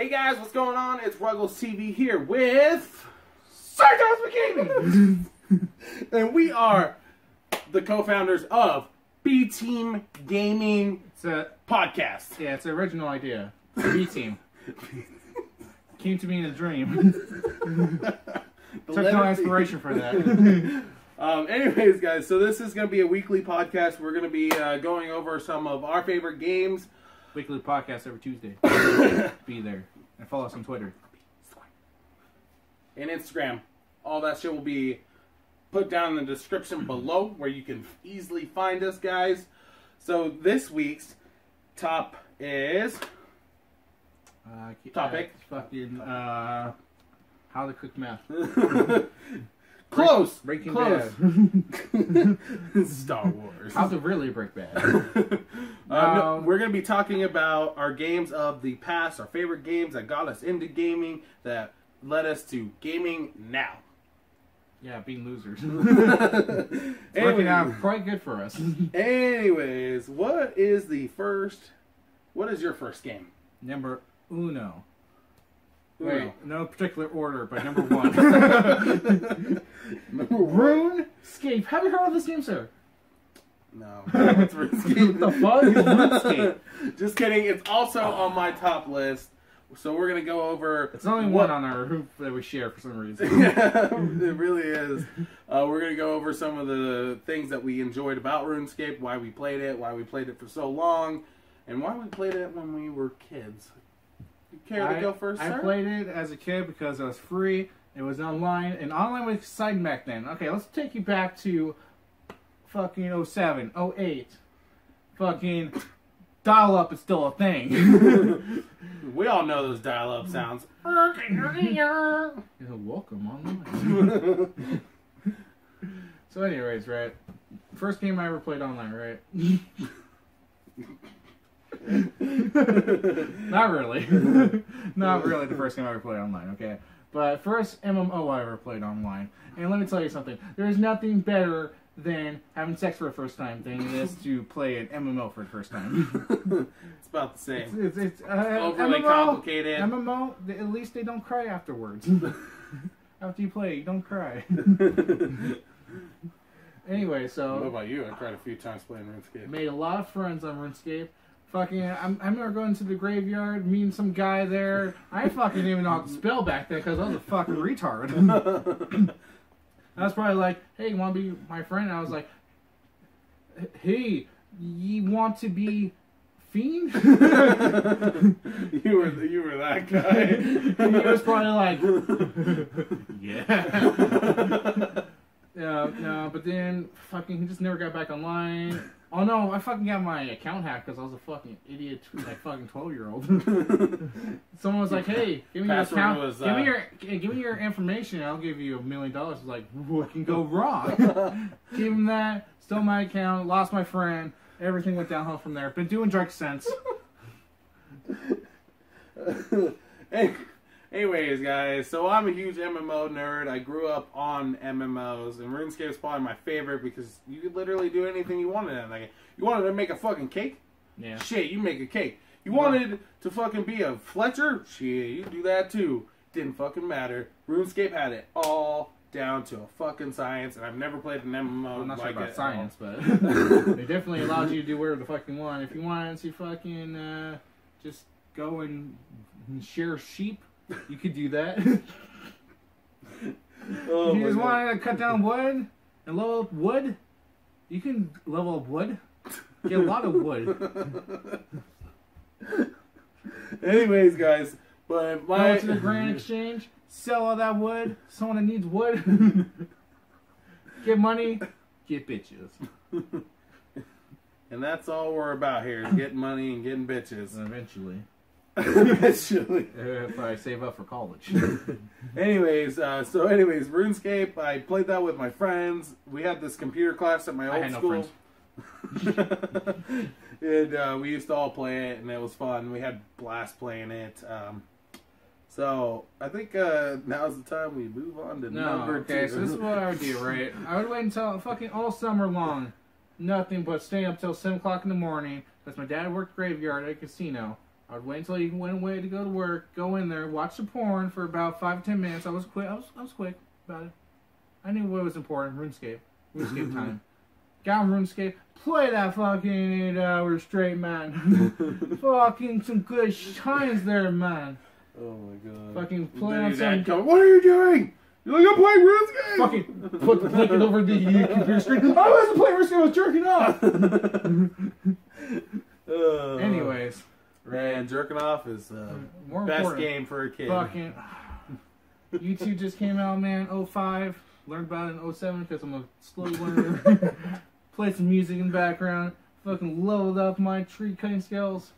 Hey guys, what's going on? It's Ruggles TV here with Tillemans Gaming, and we are the co-founders of B-Team Gaming. It's a podcast. Yeah, it's an original idea. B-Team came to me in a dream. Took no inspiration for that. Anyways, guys, so this is going to be a weekly podcast. We're going to be going over some of our favorite games. Weekly podcast every Tuesday. Be there. And follow us on Twitter. And Instagram. All that shit will be put down in the description below where you can easily find us, guys. So this week's top is... topic. How to cook meth. Close. Breaking Close. Bad. Star Wars. How to really break bad. No, we're going to be talking about our games of the past, our favorite games that got us into gaming, that led us to gaming now. Yeah, being losers. It's working out quite good for us. Anyways, what is your first game? Number uno. Uno. Wait, no particular order, but number one. RuneScape. Have you heard of this game, sir? No. What's RuneScape? What the fuck is RuneScape? Just kidding. It's also on my top list. So we're going to go over... It's only one on our hoop that we share for some reason. Yeah, it really is. We're going to go over some of the things that we enjoyed about RuneScape, why we played it for so long, and why we played it when we were kids. You care to go first, sir? I played it as a kid because it was free. It was online, and online was exciting back then. Okay, let's take you back to fucking 07, 08. Fucking dial-up is still a thing. We all know those dial-up sounds. Welcome online. So anyways, right? First game I ever played online, right? Not really. Not really the first game I ever played online, okay? But first MMO I ever played online. And let me tell you something. There's nothing better than having sex for the first time than it is to play an MMO for the first time. It's about the same. It's overly MMO, complicated. MMO, at least they don't cry afterwards. After you play, you don't cry. Anyway, so... What about you? I cried a few times playing RuneScape. Made a lot of friends on RuneScape. Fucking, I remember going to the graveyard, meeting some guy there. I fucking didn't even know how to spell back then because I was a fucking retard. I was probably like, hey, you want to be my friend? And I was like, hey, you want to be fiend? You were that guy. And he was probably like, yeah. No, but then fucking he just never got back online. Oh no, I fucking got my account hacked because I was a fucking idiot, like fucking 12-year-old. Someone was like, "Hey, give me your account, give me your information, and I'll give you $1 million." I was like, "What can go wrong?" Gave him that, stole my account, lost my friend. Everything went downhill from there. Been doing drugs since. Anyways, guys, so I'm a huge MMO nerd. I grew up on MMOs, and RuneScape is probably my favorite because you could literally do anything you wanted in that game. You wanted to make a fucking cake? Yeah. Shit, you make a cake. You wanted to fucking be a Fletcher? Shit, you do that too. Didn't fucking matter. RuneScape had it all down to a fucking science, and I've never played an MMO I'm not like sure about it science, but they definitely allowed you to do whatever the fuck you want. If you wanted to fucking just go and share sheep, you could do that. Oh, if you just want to cut down wood and level up wood, you can level up wood. Get a lot of wood. Anyways, guys, but go to the Grand Exchange, sell all that wood. Someone that needs wood. Get money, get bitches. And that's all we're about here, is getting money and getting bitches. Eventually. Eventually. If I save up for college. Anyways, RuneScape, I played that with my friends. We had this computer class at my old school. No friends. And we used to all play it, and it was fun. We had blast playing it. So I think now's the time we move on to number two. Okay, so this is what I would do, right? I would wait until fucking all summer long. Nothing but staying up till 7 o'clock in the morning. Because my dad worked graveyard at a casino. I would wait until he went away to go to work, go in there, watch the porn for about 5 to 10 minutes. I was quick. I was quick about it. I knew what was important. RuneScape time. Got on RuneScape. Play that fucking 8 hours straight, man. Fucking some good times there, man. Oh my god. Fucking play on some. What are you doing? You're like, I'm playing RuneScape! Fucking put the blanket over the computer screen. I wasn't playing RuneScape, I was jerking off! Anyways. Man, jerking off is more best important. game for a kid. Fucking. YouTube just came out, man, 05. Learned about it in 07 because I'm a slow learner. Played some music in the background. Fucking leveled up my tree cutting skills.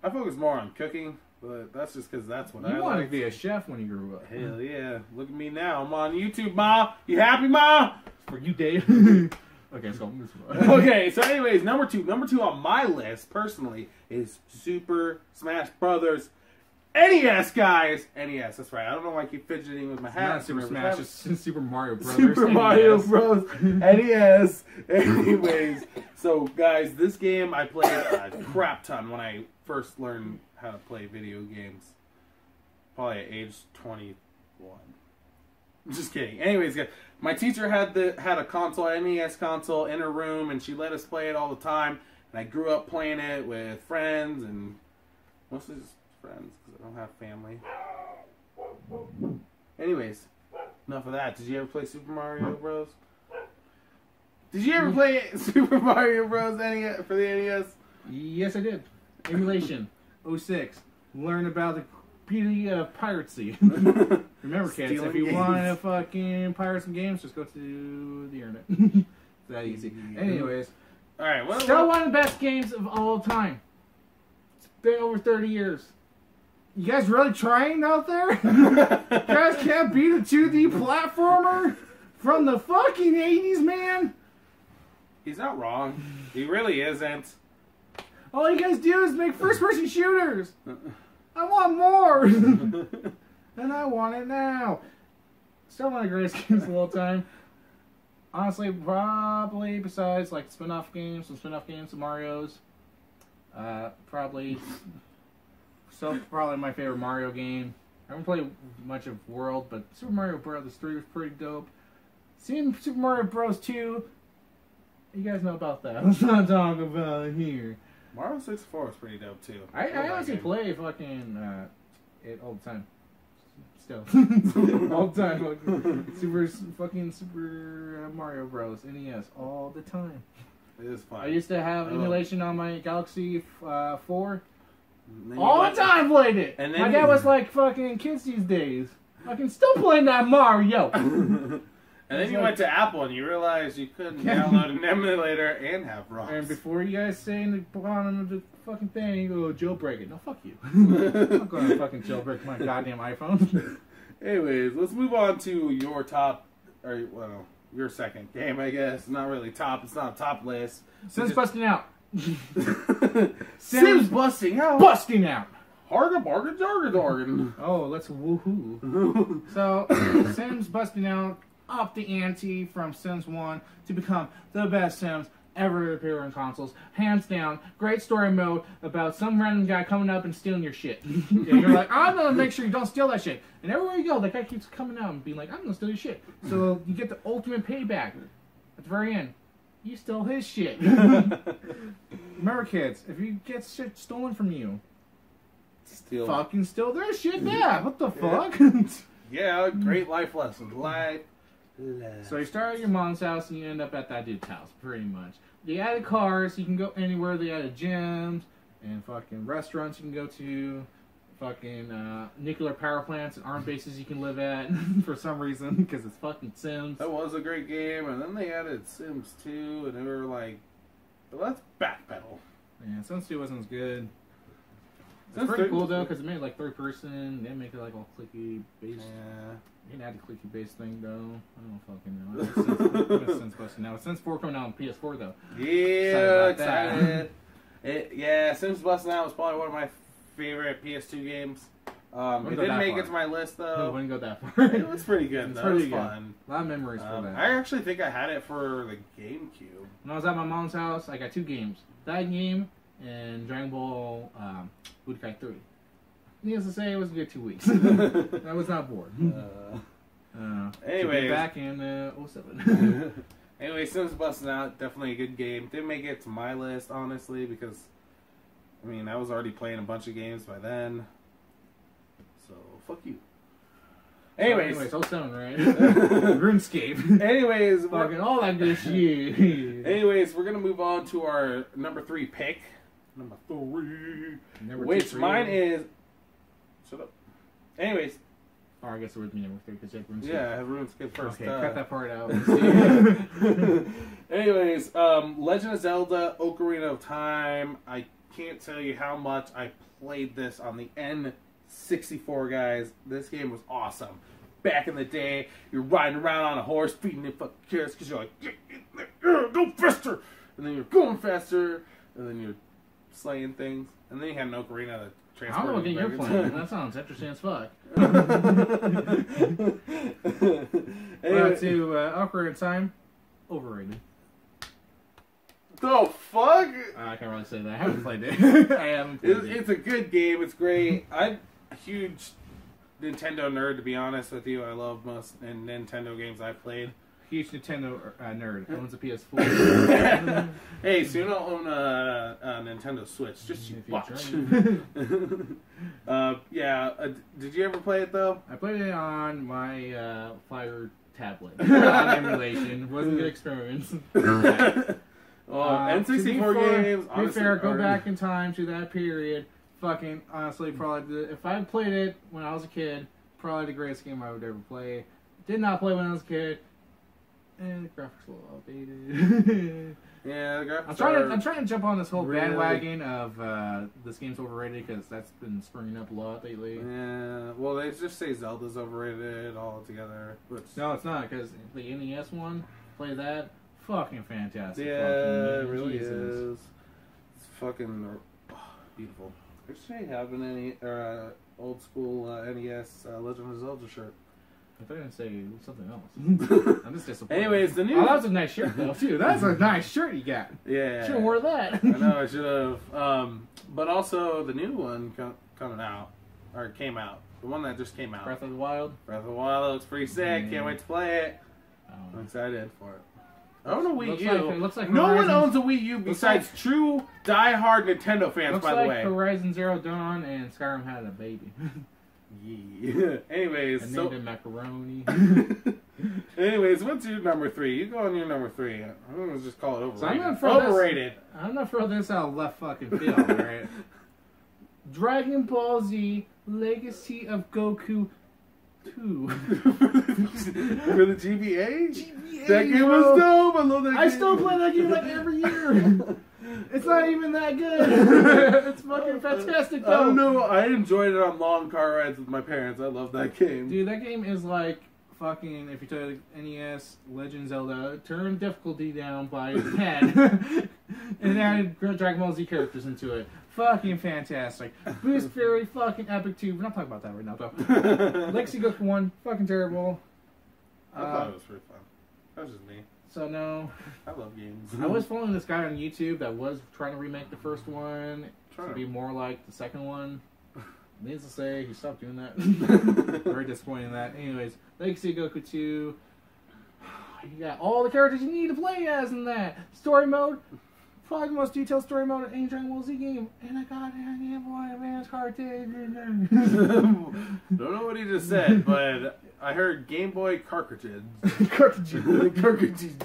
I focus more on cooking, but that's just because that's what I like. You wanted to be a chef when you grew up. Hell yeah. Look at me now. I'm on YouTube, Ma. You happy, Ma? For you, Dave. Okay, so okay, so anyways, number two on my list, personally, is Super Smash Brothers NES, guys. NES, that's right. I don't know why I keep fidgeting with my hat. Not Super Smash, it's Super Mario Brothers. Super Mario Bros. NES. Anyways, so guys, this game I played a crap ton when I first learned how to play video games. Probably at age 21. Just kidding. Anyways, guys, my teacher had a console, NES console, in her room, and she let us play it all the time. And I grew up playing it with friends, and mostly just friends, because I don't have family. Anyways, enough of that. Did you ever play Super Mario Bros? Did you ever play Super Mario Bros. For the NES? Yes, I did. Emulation, 06. Learn about the beauty of piracy. Remember, kids, if you want to fucking pirate some games, just go to the internet. It's that easy. Anyways, alright, still one of the best games of all time. It's been over 30 years. You guys really trying out there? You guys can't beat a 2D platformer from the fucking 80s, man? He's not wrong. He really isn't. All you guys do is make first-person shooters. I want more. And I want it now. Still one of the greatest games of all time. Honestly, probably besides like spin-off games, some spin-off games of Mario's. Probably my favorite Mario game. I haven't played much of World, but Super Mario Bros. 3 was pretty dope. Seeing Super Mario Bros. 2, you guys know about that. Let's not talk about it here. Mario 64 is pretty dope too. I honestly play fucking it all the time. Still. All the time. Super Mario Bros. NES all the time. It is fun. I used to have emulation on my Galaxy 4. All the time played it. And then my dad was like fucking kids these days. Fucking still playing that Mario. And then you went to Apple and you realized you couldn't download an emulator and have ROMs. And before you guys say in the bottom of the fucking thing, you go jailbreak it. No, fuck you. I'm going to fucking jailbreak my goddamn iPhone. Anyways, let's move on to your top, or well, your second game, I guess. Not really top. It's not a top list. Sims busting out. Sims busting out. Busting out. Harga bargain jarga dargan. Oh, let's woohoo. So, Sims busting out. Up the ante from Sims 1 to become the best Sims ever to appear on consoles. Hands down, great story mode about some random guy coming up and stealing your shit. And you're like, I'm going to make sure you don't steal that shit. And everywhere you go, that guy keeps coming out and being like, I'm going to steal your shit. So you get the ultimate payback. At the very end, you stole his shit. Remember, kids, if you get shit stolen from you, fucking steal their shit back. What the fuck? Yeah, great life lessons. So you start at your mom's house and you end up at that dude's house, pretty much. They added cars, you can go anywhere. They added gyms and fucking restaurants you can go to. Fucking nuclear power plants and arm bases you can live at for some reason, because it's fucking Sims. That was a great game, and then they added Sims 2, and they were like, well, let's backpedal. Yeah, Sims 2 wasn't as good. It's pretty cool though, because it made it like third person. They make it like all clicky based. Yeah. You can add the clicky based thing though. I don't fucking know. It's Sims busting out. Since 4 coming out on PS4 though. Yeah, excited. Yeah, Sims busting out was probably one of my favorite PS2 games. It didn't make it to my list though. It wouldn't go that far. It was pretty good though. It was fun. A lot of memories for that. I actually think I had it for the GameCube. When I was at my mom's house, I got 2 games. That game and Dragon Ball Budokai 3. Needless to say, it was a good 2 weeks. I was not bored. Anyway, back in 07. Anyway, Sims Busting Out, definitely a good game. Didn't make it to my list, honestly, because, I mean, I was already playing a bunch of games by then. So, fuck you. Anyways, 07, right? RuneScape. Anyways, fucking all that good shit. Anyways, we're gonna move on to our number 3 pick. Number 3. Which mine is. Shut up. Anyways. Oh, I guess it would be number 3 because you have RuneScape. Yeah, I have RuneScape first. Okay, cut that part out. Anyways, Legend of Zelda: Ocarina of Time. I can't tell you how much I played this on the N64, guys. This game was awesome. Back in the day, you're riding around on a horse, feeding it fucking carrots because you're like, go faster! And then you're going faster, and then you're slaying things. And then you had an ocarina that transported. I don't know what game you're playing. That sounds interesting as fuck. Anyway, to Ocarina of Time, overrated. The fuck? I can't really say that. I haven't played it. I haven't played it. It's a good game. It's great. I'm a huge Nintendo nerd, to be honest with you. I love most Nintendo games I've played. Huge Nintendo nerd. Owns a PS4. Hey, soon I'll own a Nintendo Switch. Just watch. Did you ever play it, though? I played it on my Fire tablet. On emulation. Wasn't a good experience. N64 games. To be fair, go back in time to that period. Fucking honestly, probably if I played it when I was a kid, probably the greatest game I would ever play. Did not play when I was a kid, and the graphics a little outdated. Yeah, the graphics. I'm trying to jump on this whole bandwagon of this game's overrated because that's been springing up a lot lately. Yeah, well, they just say Zelda's overrated altogether. No, it's not because the NES one, play that. Fucking fantastic. Yeah, it really is. It's fucking beautiful. I wish they have an old school NES Legend of Zelda shirt. I thought you were going to say something else. I'm just disappointed. Anyways, the new... Oh, that's a nice shirt, though, too. That's a nice shirt you got. Yeah. Should have wore that. I know, I should have. But also, the new one coming out, or came out. The one that just came out. Breath of the Wild? Breath of the Wild looks pretty sick. Can't wait to play it. I'm excited for it. I own a Wii U. Looks like no one owns a Wii U besides true die-hard Nintendo fans, by the way. Looks like Horizon Zero Dawn and Skyrim had a baby. Yeah. Anyways, and named it Macaroni. Anyways, what's your number 3? You go on your number 3. I'm gonna just call it overrated. So I'm gonna throw overrated. I'm gonna throw this out left fucking field, right? Dragon Ball Z Legacy of Goku 2. For the GBA? GBA, that game was dope. I love that game. I still play that game like every year. It's not even that good. It's fucking fantastic, though. I don't know. I enjoyed it on long car rides with my parents. I love that game. Dude, that game is like fucking, if you took NES Legend Zelda, turn difficulty down by 10 and added Dragon Ball Z characters into it. Fucking fantastic. Boost Fairy, fucking epic too. We're not talking about that right now, though. Legacy Goku 1, fucking terrible. I thought it was pretty fun. That was just me. So, no. I love games. I was following this guy on YouTube that was trying to remake the first one to be more like the second one. Needless to say, he stopped doing that. Very disappointing in that. Anyways, Legacy Goku 2. You got all the characters you need to play as in that. Story mode. Probably the most detailed story mode in any Dragon Ball Z game. And I got a Game Boy Advance cartridge. Don't know what he just said, but I heard Game Boy cartridges. Cartridges.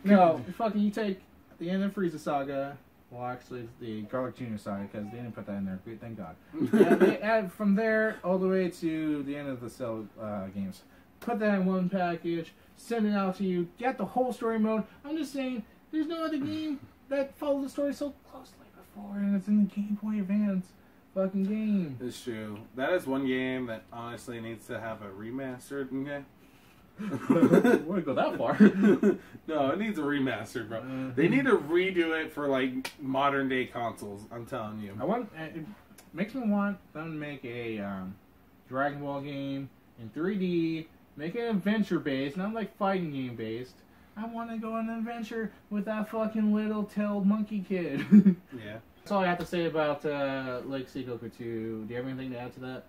No, fucking you take the end of Frieza Saga. Well, actually, it's the Garlic Jr. Saga, because they didn't put that in there. Thank God. And they add from there all the way to the end of the Cell games. Put that in one package, send it out to you, get the whole story mode. I'm just saying, there's no other game that follows the story so closely before, and it's in the Game Boy Advance fucking game. It's true. That is one game that honestly needs to have a remastered game. Wouldn't go that far. No, it needs a remaster, bro. They need to redo it for like modern day consoles. I'm telling you. It makes me want them to make a Dragon Ball game in 3D. Make it adventure based, not like fighting game based. I want to go on an adventure with that fucking little tailed monkey kid. Yeah. That's all I have to say about Legacy Goku 2. Do you have anything to add to that?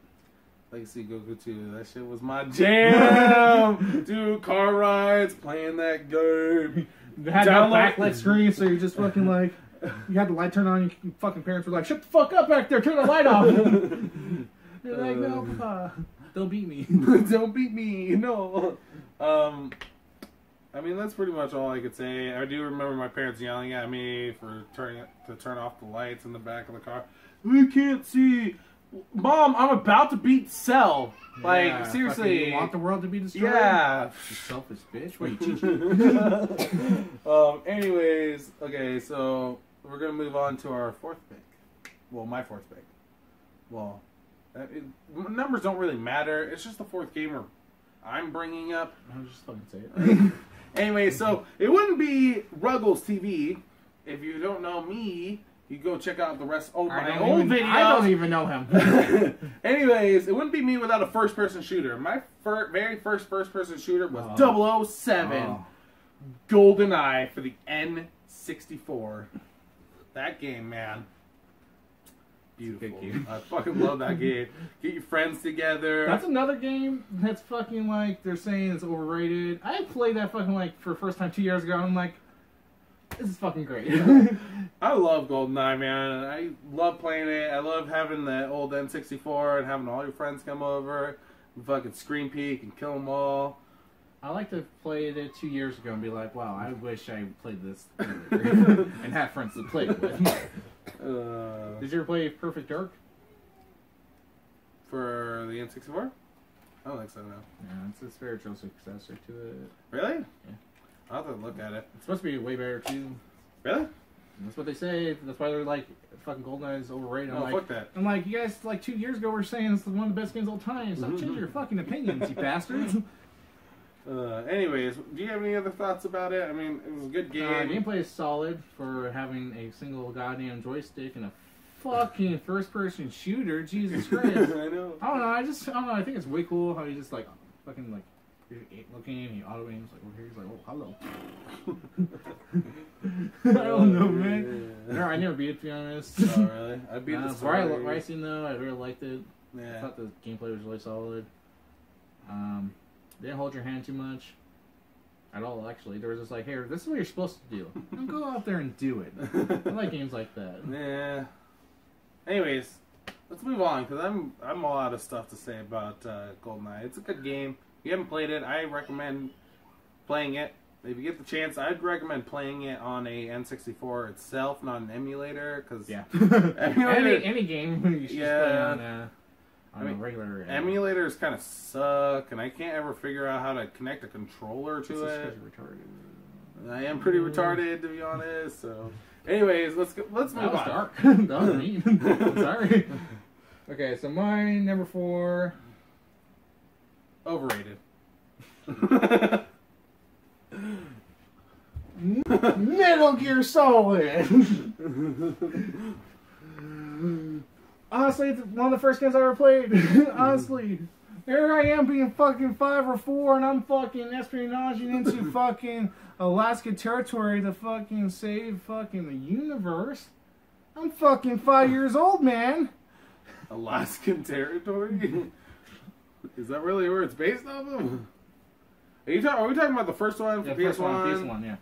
Legacy Goku 2, that shit was my jam! Dude, car rides, playing that game. They had no backlit screen, so you're just fucking like, you had the light turned on, your fucking parents were like, shut the fuck up back there, turn the light off! You're like, no, Papa, don't beat me. Don't beat me, no. I mean, that's pretty much all I could say. I do remember my parents yelling at me for turn off the lights in the back of the car. We can't see. Mom, I'm about to beat Cell. Yeah, like, seriously. You want the world to be destroyed? Yeah. You selfish bitch. What are you teaching? Anyways, okay, so we're going to move on to our fourth pick. Well, my fourth pick. Well, numbers don't really matter. It's just the fourth game I'm bringing up. I'm just fucking say it. Anyway, so it wouldn't be Ruggles TV. If you don't know me, you go check out the rest of my old videos. I don't even know him. Anyways, it wouldn't be me without a first-person shooter. My very first first-person shooter was 007 GoldenEye for the N64. That game, man. Beautiful. I fucking love that game. Get your friends together. That's another game that's fucking like, they're saying it's overrated. I played that fucking like for the first time 2 years ago, and I'm like, this is fucking great. I love GoldenEye, man. I love playing it. I love having the old N64 and having all your friends come over and fucking screen peek and kill them all. I like to play it 2 years ago and be like, wow, I wish I played this earlier. And have friends to play it with. Did you ever play Perfect Dark? For the N64? I don't think so, no. Yeah, it's a spiritual successor to it. Really? Yeah. I'll have to look at it. It's supposed to be way better, too. Really? That's what they say. That's why they're like, fucking GoldenEye is overrated. Oh, fuck that. I'm like, you guys, like 2 years ago were saying it's one of the best games of all time. Stop changing your fucking opinions, you bastards. Anyways, do you have any other thoughts about it? I mean, it was a good game. Gameplay is solid for having a single goddamn joystick and a fucking first-person shooter. Jesus Christ. I know. I don't know. I don't know. I think it's way cool how you just like fucking like you're looking and you auto aims like over here. He's like, oh, hello. I don't know, man. Yeah. No, I never beat it, to be honest. Oh, really? I beat the story. Racing though, I really liked it. Yeah. I thought the gameplay was really solid. Didn't hold your hand too much at all, actually. There was just like, hey, this is what you're supposed to do. Don't go out there and do it. I like games like that. Yeah. Anyways, let's move on, because I'm all out of stuff to say about GoldenEye. It's a good game. If you haven't played it, I recommend playing it. If you get the chance, I'd recommend playing it on a N64 itself, not an emulator, because... Yeah. any game you should play on a regular... Emulators kind of suck, and I can't ever figure out how to connect a controller to it. It's because you're retarded. I am pretty retarded, to be honest, so... Anyways, let's move on. That was dark. That was mean. Sorry. Okay, so mine, number 4... Overrated. Metal Gear Solid! Honestly, it's one of the first games I ever played. Honestly. Here I am being fucking 5 or 4 and I'm fucking espionaging into fucking Alaska territory to fucking save fucking the universe. I'm fucking 5 years old, man. Alaskan territory? Is that really where it's based off of? Are we talking about the first one for PS1? PS1, yeah.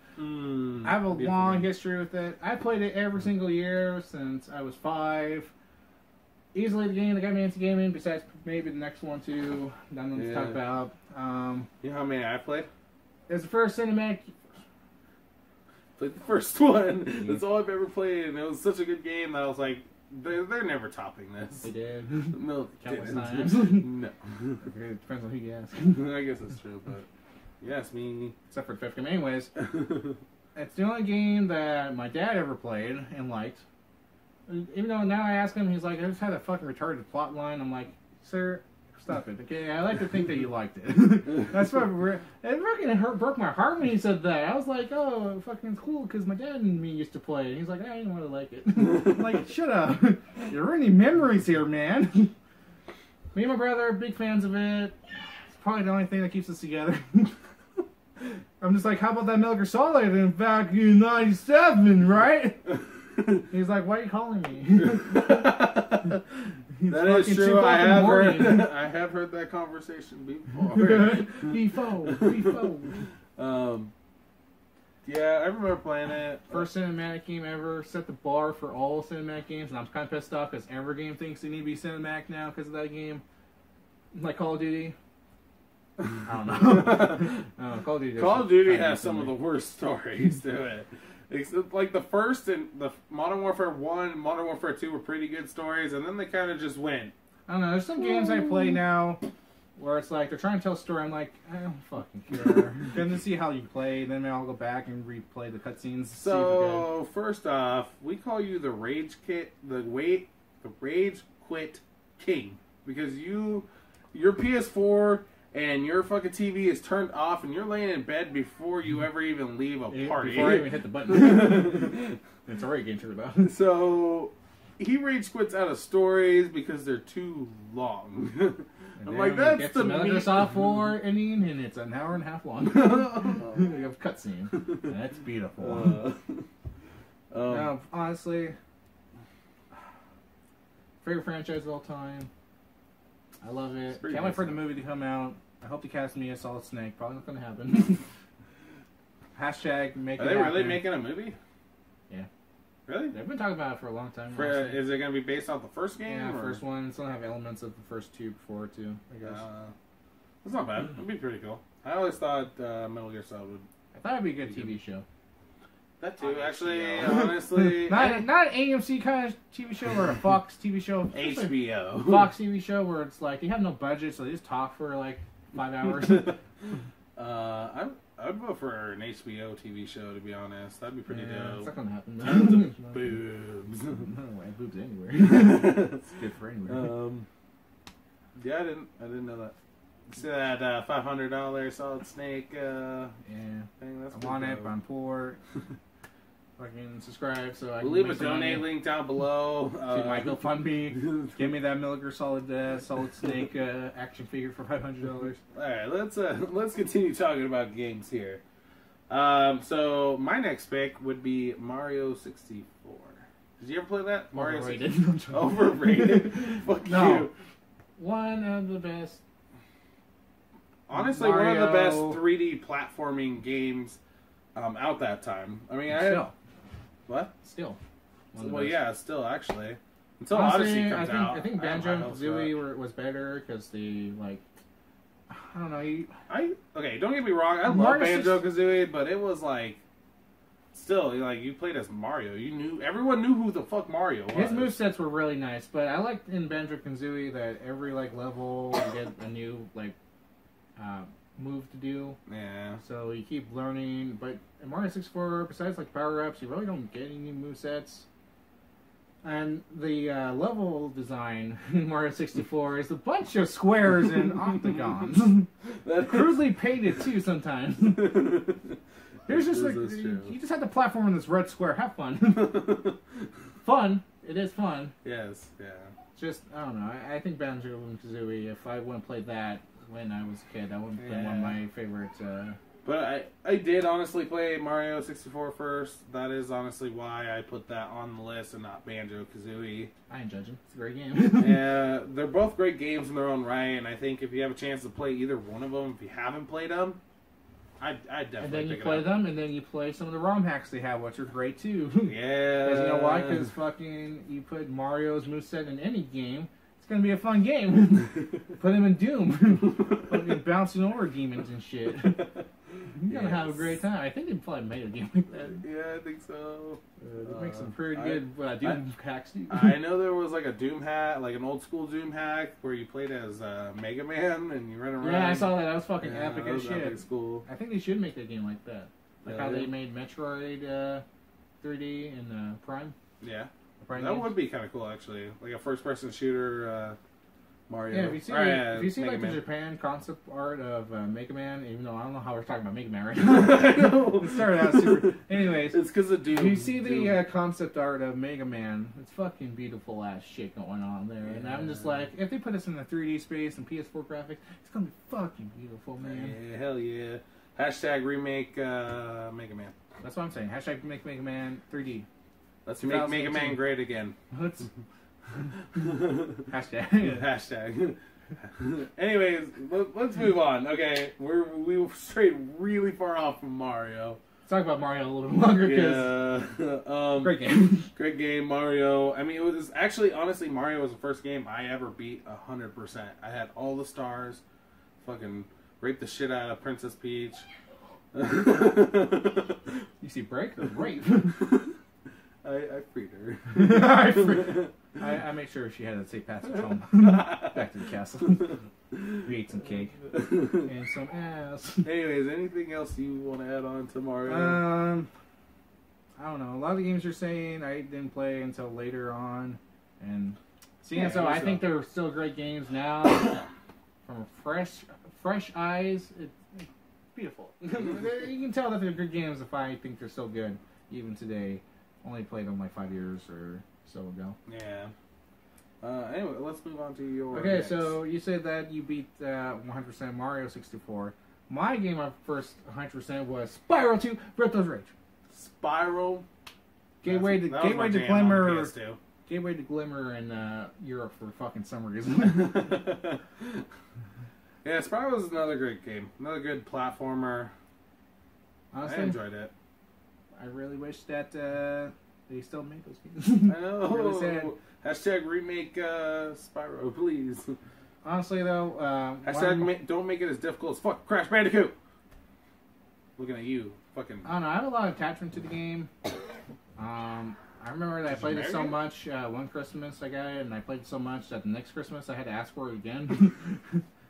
I have a long history with it. I played it every single year since I was 5. Easily the game that got me into gaming, besides maybe the next one too. That I'm going to talk about. You know how many I played? It's the first cinematic. Played the first one. That's all I've ever played, and it was such a good game that I was like, they're never topping this. They did. No, countless times. No. It depends on who you ask. I guess that's true, but yes, me. Except for the fifth game. Anyways, it's the only game that my dad ever played and liked. Even though now I ask him, he's like, I just had a fucking retarded plot line. I'm like, sir, stop it. Okay, I like to think that you liked it. That's what it fucking broke my heart when he said that. I was like, oh, fucking cool, because my dad and me used to play it. And he's like, I didn't want to like it. I'm like, shut up. You're ruining memories here, man. Me and my brother are big fans of it. It's probably the only thing that keeps us together. I'm just like, how about that Metal Gear Solid back in '97, right? He's like, why are you calling me? That is true. I have heard that conversation before. Before. Yeah, I remember playing it. First cinematic game ever. Set the bar for all cinematic games, and I'm kind of pissed off because every game thinks they need to be cinematic now because of that game. Like Call of Duty. I don't know. Call of Duty has some of the worst stories to it. Except, like the first and the Modern Warfare 1, Modern Warfare 2 were pretty good stories, and then they kind of just went. I don't know. There's some games I play now where it's like they're trying to tell a story. I'm like, I don't fucking care. Then to see how you play, then I'll go back and replay the cutscenes. So first off, we call you the Rage Quit King because your PS4 and your fucking TV is turned off, and you're laying in bed before you ever even leave a party. Before I even hit the button. It's already getting turned off. So he rage quits out of stories because they're too long. I'm like, that's the Microsoft 4 ending, and it's an hour and a half long. You have a cutscene. That's beautiful. No, honestly, favorite franchise of all time. I love it. Can't wait for the movie to come out. I hope they cast me as Solid Snake. Probably not going to happen. Hashtag make it happen. Are they really making a movie? Yeah. Really? They've been talking about it for a long time. Is it going to be based off the first game? Yeah, the first one. It's going to have elements of the first two before it, too, I guess. That's not bad. That'd be pretty cool. I always thought Metal Gear Solid would... I thought it'd be a good TV show. That too, actually, honestly. not an AMC kind of TV show or a Fox TV show. HBO. Fox TV show where it's like, you have no budget, so they just talk for like 5 hours. I'd vote for an HBO TV show, to be honest. That'd be pretty dope. It's not gonna happen. Tons of boobs. No, I have boobs anywhere. It's good for anywhere. Yeah, I didn't know that. See that $500 Solid Snake thing? That's I'm on it, but I'm poor. Fucking subscribe so I we'll leave a donate link down below. To my GoFundMe. Give me that Milliger Solid Snake action figure for $500. Alright, let's continue talking about games here. So my next pick would be Mario 64. Did you ever play that? Overrated. Overrated? Fuck you. One of the best. Honestly, one of the best 3D platforming games out that time. I mean, What? Still. Well, yeah, still, actually. Until honestly, Odyssey comes out. I think Banjo-Kazooie was better because the, like... I don't know. Okay, don't get me wrong. I love Banjo-Kazooie, but it was, like... Still, like, you played as Mario. Everyone knew who the fuck Mario was. His movesets were really nice, but I liked in Banjo-Kazooie that every, like, level you get a new, like... move to do. Yeah. So you keep learning, but in Mario 64, besides like power-ups, you really don't get any new movesets. And the level design in Mario 64 is a bunch of squares and octagons. Crudely painted too sometimes. Here's just like you just have to platform in this red square. Have fun. Fun. It is fun. Yes. Yeah. Just I don't know. I think Banjo-Kazooie. If I wouldn't play that when I was a kid, that would have been one of my favorite. But I did honestly play Mario 64 first. That is honestly why I put that on the list and not Banjo-Kazooie. I ain't judging. It's a great game. Yeah, they're both great games in their own right, and I think if you have a chance to play either one of them, if you haven't played them, I'd definitely and then you play them, and then you play some of the ROM hacks they have, which are great too. Yeah. Because you know why? Because fucking you put Mario's moveset in any game, it's gonna be a fun game. Put him in Doom. Fucking bouncing over demons and shit. You're gonna have a great time. I think they probably made a game like that. Yeah, I think so. They make some pretty good Doom hacks too. I know there was like a Doom hack, like an old school Doom hack, where you played as Mega Man and you run around. Yeah, I saw that. That was fucking epic as shit. Epic school. I think they should make a game like that. Like how they made Metroid 3D in Prime. Yeah. Prime that would be kind of cool, actually. Like a first-person shooter Mario. Yeah, if you see like the Japan concept art of Mega Man, even though I don't know how we're talking about Mega Man right now. I know. It started out super. Anyways, it's because of Doom. If you see the concept art of Mega Man, it's fucking beautiful ass shit going on there. Yeah. And I'm just like, if they put us in the 3D space and PS4 graphics, it's gonna be fucking beautiful, man. Yeah, hell yeah. Hashtag remake Mega Man. That's what I'm saying. Hashtag make Mega Man 3D. Let's make Mega Man great again. Let's hashtag. Hashtag. Anyways, let's move on. Okay, we strayed really far off from Mario. Let's talk about Mario a little bit longer. Yeah. Great game. Great game, Mario. I mean, it was actually, honestly, Mario was the first game I ever beat 100%. I had all the stars. Fucking raped the shit out of Princess Peach. You see break? Rape. I freed her. I make sure she had a safe passage home. Back to the castle. We ate some cake. And some ass. Anyways, anything else you want to add on to Mario? I don't know. A lot of the games you're saying I didn't play until later on. And seeing so, I think they're still great games now. From fresh eyes, it's beautiful. You can tell that they're good games if I think they're still good, even today. Only played them like 5 years or so ago. Yeah. Anyway, let's move on to your Okay, next. so you said that you beat 100% Mario 64. My game of first 100% was Spyro 2 Breath of Rage. Spyro? Gateway to Glimmer in Europe for fucking some reason. Yeah, Spyro was another great game. Another good platformer. Honestly, I enjoyed it. I really wish that they still make those games. I know. Really sad. Hashtag remake Spyro, please. Honestly, though, hashtag don't make it as difficult as fuck Crash Bandicoot. Looking at you, fucking. I don't know. I have a lot of attachment to the game. I remember that I played it so much. One Christmas I got it, and I played it so much that the next Christmas I had to ask for it again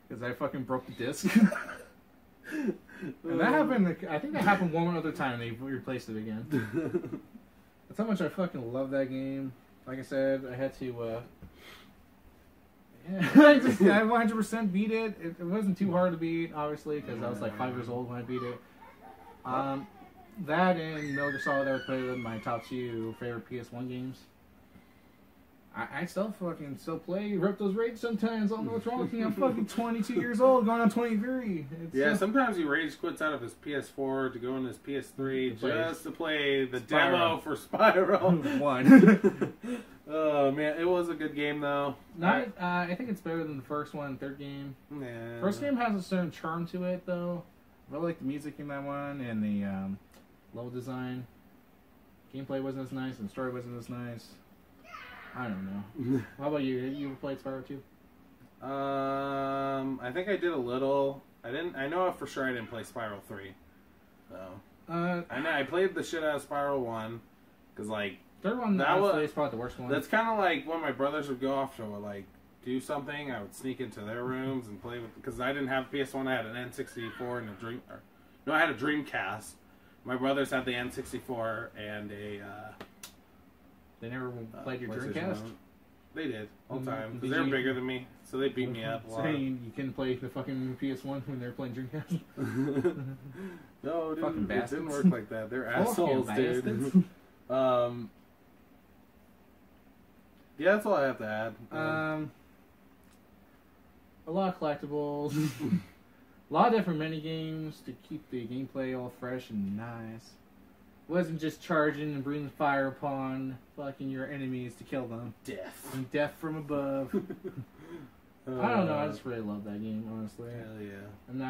because I fucking broke the disc. And that happened. I think that happened one other time. They replaced it again. That's how much I fucking love that game. Like I said, I had to. Yeah, I 100% beat it. It wasn't too hard to beat, obviously, because I was like 5 years old when I beat it. That and Metal Gear Solid I would play with my top 2 favorite PS1 games. I still play Rip Those Rage sometimes. I don't know what's wrong with me. I'm fucking 22 years old, going on 23. Sometimes he rage quits out of his PS4 to go on his PS3 just to play the demo for Spyro. 1. Oh man, it was a good game though. I think it's better than the first one, third game. Yeah. First game has a certain charm to it though. I really like the music in that one and the level design. Gameplay wasn't as nice and the story wasn't as nice. I don't know. How about you? You ever played Spyro 2? I think I did a little. I know for sure I didn't play Spyro 3. So. I know I played the shit out of Spyro 1 because like third one is probably the worst one. That's kind of like when my brothers would go off to like do something. I would sneak into their rooms and play with because I didn't have PS1. I had an N64 and I had a Dreamcast. My brothers had the N64 and a. They never played your Dreamcast? They did, all the time. Because they're bigger than me, so they beat me up a lot. Saying you couldn't play the fucking PS1 when they're playing Dreamcast? No, dude, fucking it didn't work like that. They're assholes, dude. Yeah, that's all I have to add. A lot of collectibles. A lot of different mini games to keep the gameplay all fresh and nice. Wasn't just charging and breathing fire upon fucking your enemies to kill them. Death. And death from above. I don't know, I just really love that game, honestly. Hell yeah. And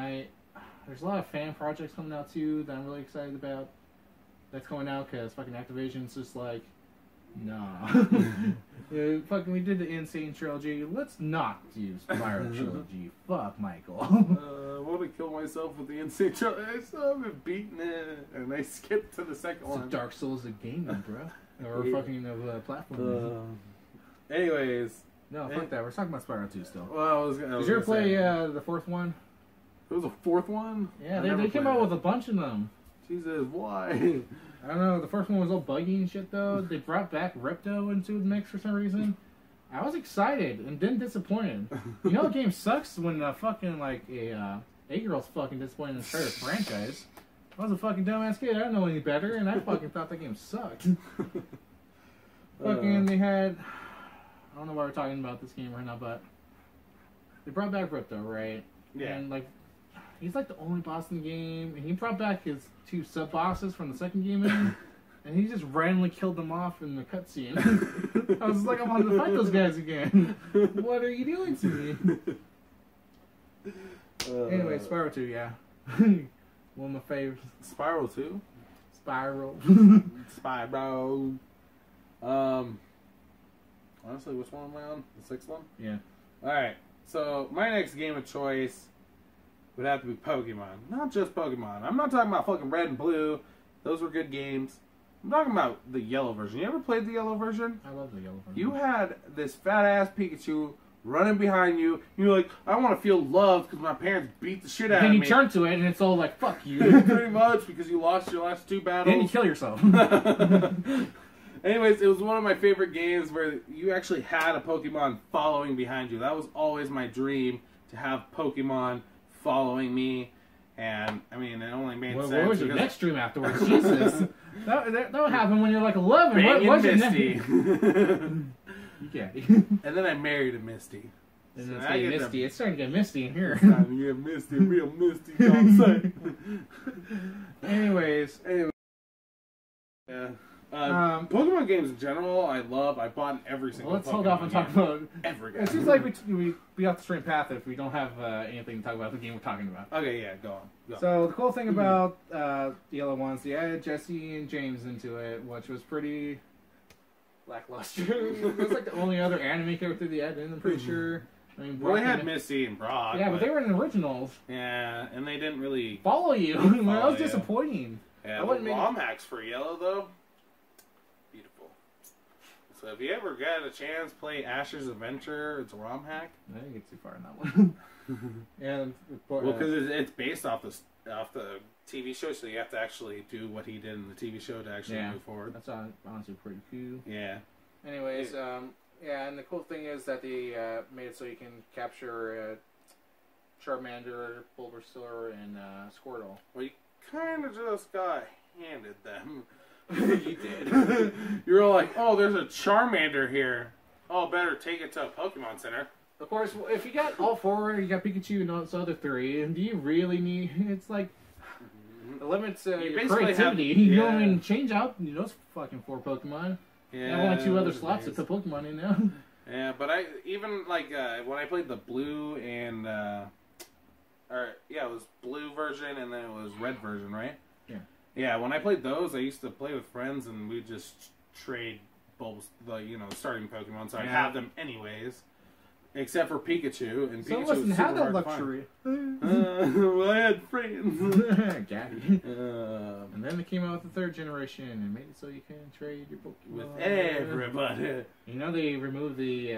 there's a lot of fan projects coming out too that I'm really excited about. That's coming out because fucking Activision's just like, nah. Fucking we did the Insane Trilogy, let's not do Spyro Trilogy. Fuck Michael. I want to kill myself with the Insane Trilogy. I still haven't beaten it, and I skipped to the second one. It's Dark Souls of gaming, bro. Or fucking of platform. Anyways. No, fuck that. We're talking about Spyro 2 still. Well, Did you ever play the fourth one? There was a fourth one? Yeah, they came out with a bunch of them. Jesus, why? I don't know. The first one was all buggy and shit, though. They brought back Ripto into the mix for some reason. I was excited and then disappointed. You know, the game sucks when fucking like a 8-year-old's fucking disappointed in the entire franchise. I was a fucking dumbass kid. I didn't know any better, and I fucking thought that game sucked. Fucking, they had. I don't know why we're talking about this game right now, but they brought back Ripto, right? Yeah. And like, he's like the only boss in the game, and he brought back his 2 sub bosses from the second game in. and he just randomly killed them off in the cutscene. I was like, I wanted to fight those guys again. What are you doing to me? Anyway, Spyro 2, yeah. One of my favorites. Spiral 2? Spiral. Spyro. Honestly, which one am I on? The 6th one? Yeah. Alright, so my next game of choice would have to be Pokemon. Not just Pokemon. I'm not talking about fucking Red and Blue. Those were good games. I'm talking about the yellow version. You ever played the yellow version? I love the yellow version. You had this fat-ass Pikachu running behind you. You're like, I want to feel loved because my parents beat the shit out of me. And you turn to it, and it's all like, fuck you. Pretty much, because you lost your last 2 battles. Then you kill yourself. Anyways, it was one of my favorite games where you actually had a Pokemon following behind you. That was always my dream, to have Pokemon following me. And, I mean, it only made sense. What was your next dream afterwards? Jesus. That would happen when you're like 11. What was Misty. You can't. And then I married a Misty. And so it's getting misty. It's starting to get misty in here. It's starting to get misty, real misty, you know what I'm saying? Anyways. Yeah. Pokemon games in general, I love. I bought every single. Let's hold off and talk about every game. It seems like we got the straight path if we don't have anything to talk about the game we're talking about. Okay, yeah, go on. Go. So the cool thing about the yellow ones, they added Jesse and James into it, which was pretty lackluster. It was like the only other anime character they added in, I'm pretty sure. I mean, well, they had Misty and Brock. Yeah, but they were in the originals. Yeah, and they didn't really follow you. That was disappointing. Yeah, the ROM hacks for yellow though. So if you ever get a chance, play Ash's Adventure. It's a ROM hack. I didn't get too far in that one. Yeah, well, because it's based off the TV show, so you have to actually do what he did in the TV show to actually move forward. That's honestly pretty cool. Yeah. Anyways, yeah, and the cool thing is that they made it so you can capture Charmander, Bulbasaur, and Squirtle. Well, you kind of just got handed them. You did. You're all like, oh, there's a Charmander here. Oh, better take it to a Pokemon Center. Of course, if you got all 4, you got Pikachu and those other 3, and do you really need... It's like... It limits your creativity. You don't even change out those fucking 4 Pokemon. Yeah. You have only 2 other slots to put Pokemon in now. Yeah, but I... Even, like, when I played the blue and... it was blue version and then it was red version, right? Yeah. Yeah, when I played those, I used to play with friends, and we'd just trade starting Pokemon, so I'd have them anyways. Except for Pikachu, and Pikachu was super had that hard luxury. Well, I had friends. Gaddy. And then they came out with the 3rd generation and made it so you can trade your Pokemon with everybody. You know they removed the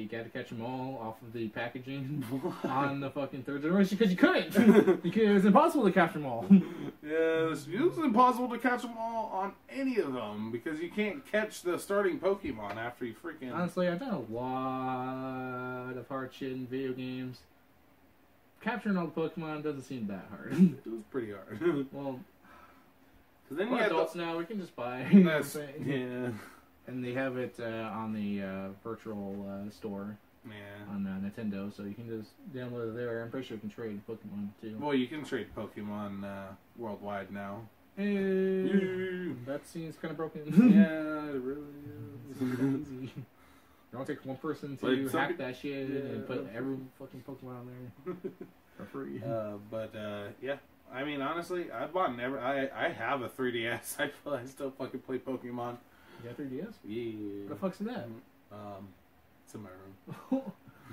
gotta catch them all off of the packaging on the fucking 3rd generation because you couldn't. Because it was impossible to catch them all. Yes, it was impossible to catch them all on any of them because you can't catch the starting Pokemon after you freaking... Honestly, I've done a lot of hard shit in video games. Capturing all the Pokemon doesn't seem that hard. It was pretty hard. Well, because then we're you adults now, we can just buy. Yeah. And they have it on the virtual store. Yeah. On Nintendo, so you can just download it there. I'm pretty sure you can trade Pokemon too. Well, you can trade Pokemon worldwide now. Hey, that seems kind of broken. Yeah, it really is. Easy. You don't take one person to hack that shit and put every fucking Pokemon on there for free. Yeah. I mean, honestly, I bought I have a 3DS. I still fucking play Pokemon. You got 3DS? Yeah. What the fuck's in that? It's in my room.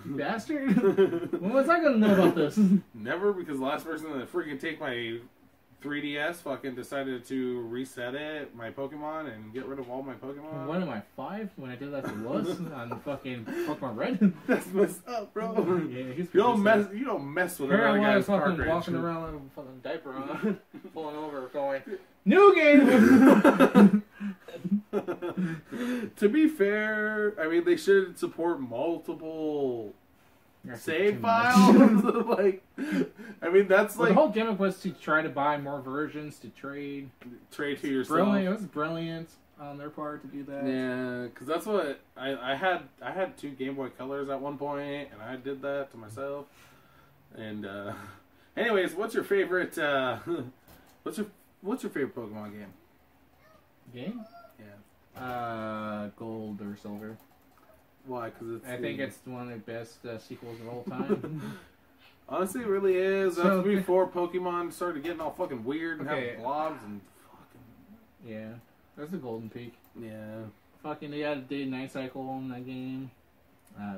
You bastard! When was I gonna know about this? Never, because the last person to freaking take my 3DS fucking decided to reset it, my Pokemon, and get rid of all my Pokemon. When am I 5? When I did that to Luz on fucking Pokemon Red? That's messed up, bro. Yeah, you don't mess with another guy's fucking cartridge. Walking around with a fucking diaper on, pulling over, going, new game! To be fair, I mean, they should support multiple save files. Like, I mean, that's like... The whole gimmick was to try to buy more versions to trade. Trade to yourself. Brilliant. It was brilliant on their part to do that. Yeah, because that's what... I had 2 Game Boy Colors at one point, and I did that to myself. And, anyways, what's your favorite... what's your favorite Pokemon game? Game? Yeah. Gold or silver. Why? Because I think it's one of the best sequels of all time. Honestly, it really is. That's before Pokemon started getting all fucking weird and having blobs and fucking... Yeah. That's the Golden Peak. Yeah. Fucking, they had a day and night cycle in that game.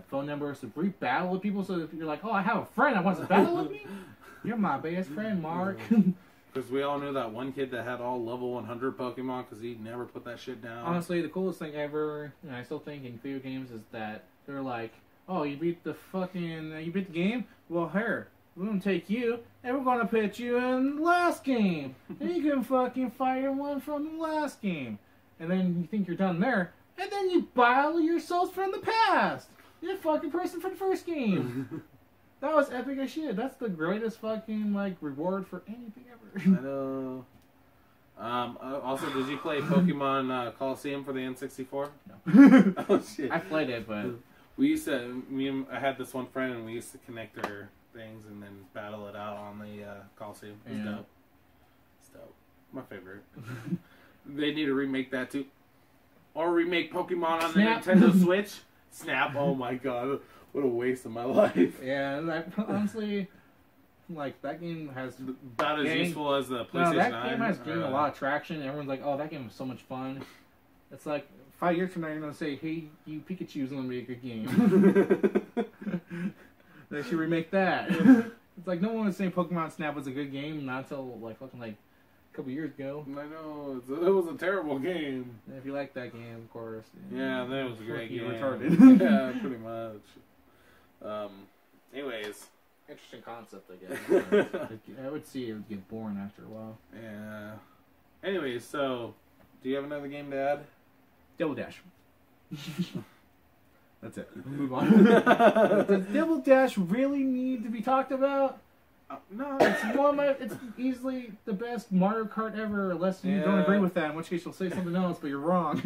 Phone numbers to brief battle with people, so if you're like, oh, I have a friend that wants to battle with me, you're my best friend, Mark. Because we all knew that one kid that had all level 100 Pokemon because he never put that shit down. Honestly, the coolest thing ever, and I still think in video games, is that they're like, oh, you beat the game? Well, here, we're going to take you, and we're going to put you in the last game. And you can fucking fight one from the last game. And then you think you're done there, and then you battle yourselves from the past. You're a fucking person from the first game. That was epic as shit. That's the greatest fucking, like, reward for anything ever. I know. Also, did you play Pokemon Coliseum for the N64? No. Oh, shit. I played it, but... I had this one friend, and we used to connect our things and then battle it out on the Coliseum. It was dope. It's dope. My favorite. They need to remake that, too. Or remake Pokemon on the Nintendo Switch. Snap. Oh, my God. What a waste of my life. Yeah, honestly, like, that game has... About as useful as the PlayStation 9. No, that game has gained a lot of traction. Everyone's like, oh, that game was so much fun. It's like, 5 years from now, you're going to say, hey, you Pikachu's going to be a good game. They should remake that. It's like, no one was saying Pokemon Snap was a good game, not until, like, fucking, like, a couple years ago. I know. It was a terrible game. And if you like that game, of course. Yeah, that was a great game. Retarded. Yeah, pretty much. Anyways. Interesting concept, I guess. I would see it would get boring after a while. Yeah. Anyways, so, do you have another game to add? Double Dash. That's it. We'll move on. Does Double Dash really need to be talked about? No. It's easily the best Mario Kart ever, unless you don't agree with that, in which case you'll say something else, but you're wrong.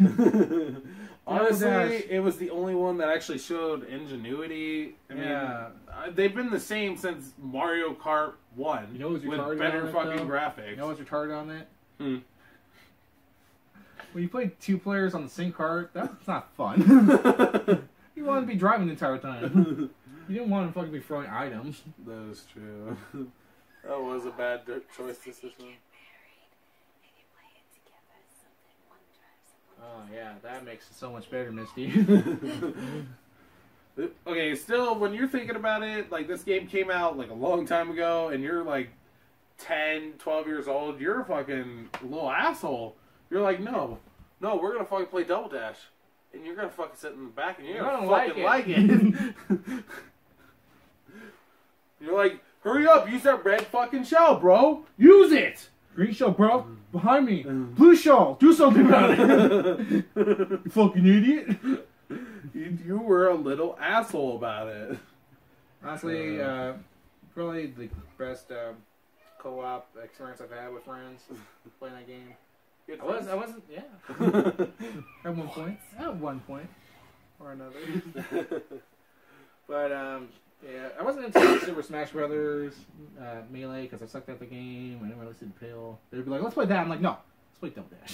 Honestly, it was the only one that actually showed ingenuity. I mean, they've been the same since Mario Kart 1. You know what's with retarded better on it, fucking though? graphics. You know what's retarded on that? When you play 2 players on the same kart, that's not fun. You want to be driving the entire time. You didn't want to fucking be throwing items. That is true. That was a bad choice decision. Oh yeah, that makes it so much better, Misty. Okay, still, when you're thinking about it, like, this game came out, like, a long time ago, and you're, like, 10, 12 years old, you're a fucking little asshole. You're like, no, we're gonna fucking play Double Dash. And you're gonna fucking sit in the back, and you're gonna fucking like it. You're like, hurry up, use that red fucking shell, bro. Use it! Green shell, bro. Behind me. Blue shell. Do something about it. You fucking idiot. You were a little asshole about it. Honestly, probably the best co-op experience I've had with friends playing that game. I wasn't, yeah. At one point. Or another. But, yeah, I wasn't into Super Smash Brothers Melee because I sucked at the game. I didn't really see the pill. They'd be like, let's play that. I'm like, no, let's play Double Dash.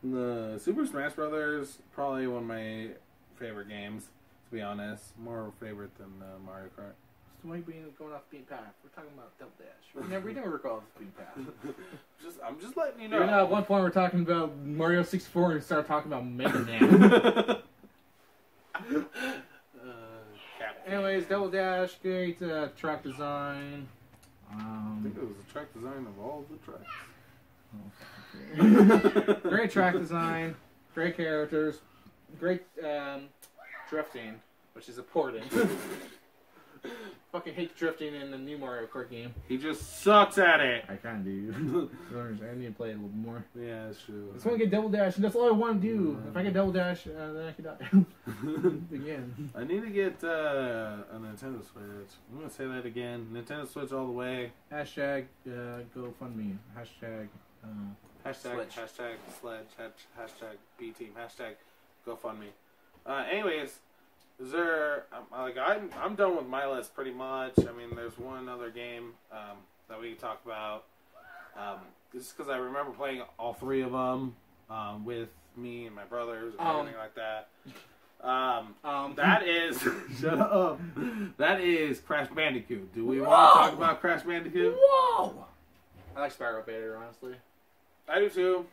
The Super Smash Brothers, probably one of my favorite games, to be honest. More favorite than Mario Kart. So why are you going off the beaten path? We're talking about Double Dash. We never recall the beaten path. I'm just letting you know. You know, at one point we're talking about Mario 64 and start talking about Mega Man. Anyways, Double Dash, great track design. I think it was the track design of all the tracks. Great track design, great characters, great drifting, which is important. Fucking hate drifting in the new Mario Kart game. He just sucks at it. I kind of do. I need to play it a little more. Yeah, that's true. I just want to get Double Dash, and that's all I want to do. If I get Double Dash, then I can die. Again. I need to get a Nintendo Switch. I'm going to say that again. Nintendo Switch all the way. Hashtag GoFundMe. Hashtag Sledge. Hashtag Sledge. Hashtag B-Team. Hashtag GoFundMe. Anyways, is there... I'm done with my list pretty much. I mean, there's one other game that we can talk about. Just because I remember playing all 3 of them with me and my brothers and everything like that. That is shut up. That is Crash Bandicoot. Do we want to talk about Crash Bandicoot? Whoa! I like Spyro better, honestly. I do too.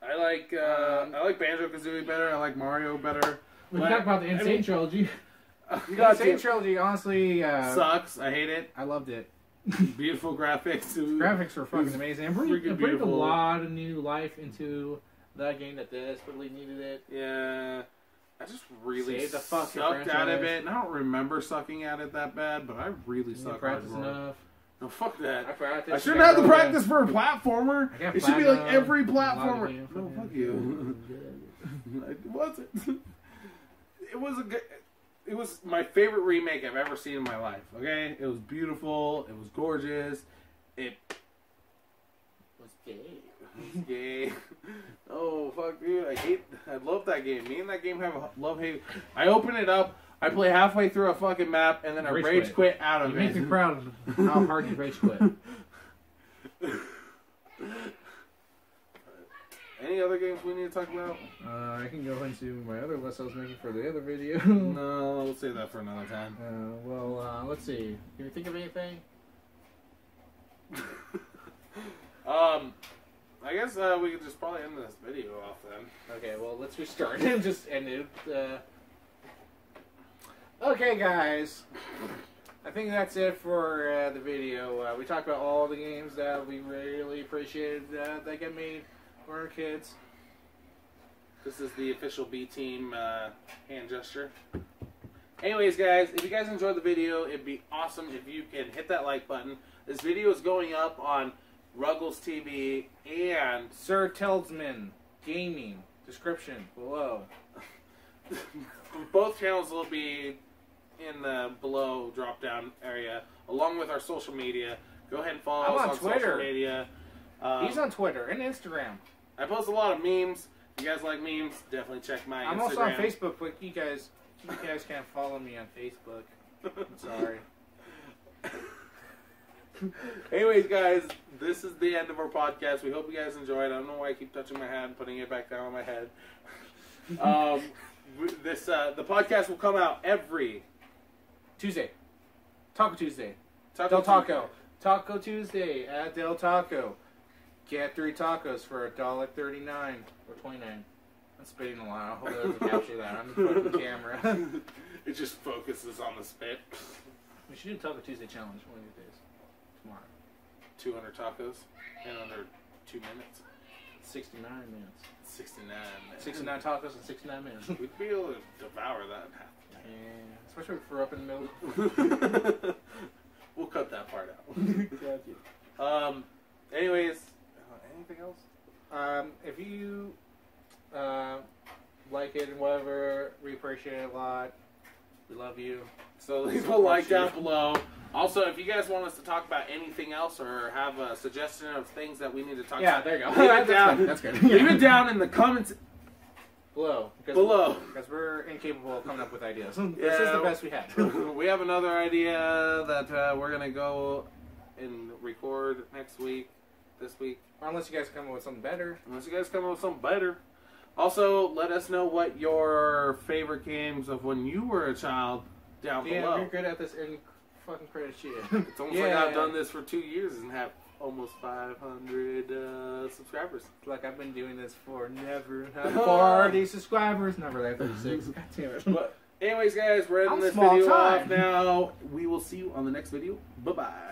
I like Banjo-Kazooie better. I like Mario better. We can talk about the Insane Trilogy. The Insane Trilogy, honestly, sucks. I hate it. I loved it. Beautiful graphics. Graphics were fucking amazing. And bring a lot of new life into that game that desperately needed it. Yeah. I just really sucked out of it. And I don't remember sucking at it that bad, but I really sucked at it. Enough. No, fuck that. I shouldn't have to practice for a platformer. It should be like every platformer. No, fuck you. It wasn't. It was my favorite remake I've ever seen in my life. Okay? It was beautiful. It was gorgeous. It was gay. It was gay. Oh, fuck, dude. I love that game. Me and that game have a love-hate. I open it up. I play halfway through a fucking map, and then I rage quit out of it. You make me proud of how hard you rage quit. Any other games we need to talk about? I can go into my other list I was making for the other video. No, we'll save that for another time. Let's see. Can you think of anything? I guess we could just probably end this video off then. Okay, well, let's restart and just end it. Okay, guys. I think that's it for the video. We talked about all the games that we really appreciated that get made for our kids. This is the official B-Team hand gesture. Anyways, guys, if you guys enjoyed the video, it'd be awesome if you can hit that like button. This video is going up on Ruggles TV and Sir Tillemans Gaming. Description below. Both channels will be in the below drop-down area, along with our social media. Go ahead and follow us on Twitter. Social media. He's on Twitter and Instagram. I post a lot of memes. If you guys like memes, definitely check my Instagram. I'm also on Facebook, but you guys can't follow me on Facebook. I'm sorry. Anyways, guys, this is the end of our podcast. We hope you guys enjoyed. I don't know why I keep touching my hat and putting it back down on my head. The podcast will come out every Tuesday. Taco Tuesday. Del Taco. Taco Tuesday at Del Taco. Get 3 tacos for $1.39 or $29. I'm spitting a lot. I hope that doesn't capture that. I'm putting the camera. It just focuses on the spit. We should do Taco Tuesday challenge one of these days. Tomorrow. 200 tacos in under 2 minutes. 69 minutes. 69 minutes. 69 tacos in 69 minutes. We'd be able to devour that. Yeah, especially if we're up in the middle. We'll cut that part out. Gotcha. Anyways, anything else? If you like it and whatever, we appreciate it a lot. We love you. So leave a like down below. Also, if you guys want us to talk about anything else or have a suggestion of things that we need to talk about, there you go. Leave it down. That's good. Leave it down in the comments below. Because we're incapable of coming up with ideas. This is the best we have. We have another idea that we're going to go and record next week, this week. Or unless you guys come up with something better. Also, let us know what your favorite games of when you were a child down below. Yeah, we're good at this and fucking credit shit. It's almost like I've done this for 2 years and have almost 500 subscribers. Like I've been doing this for never. 40 subscribers. Never like 36. God damn it. But anyways, guys, we're ending this video off now. We will see you on the next video. Bye-bye.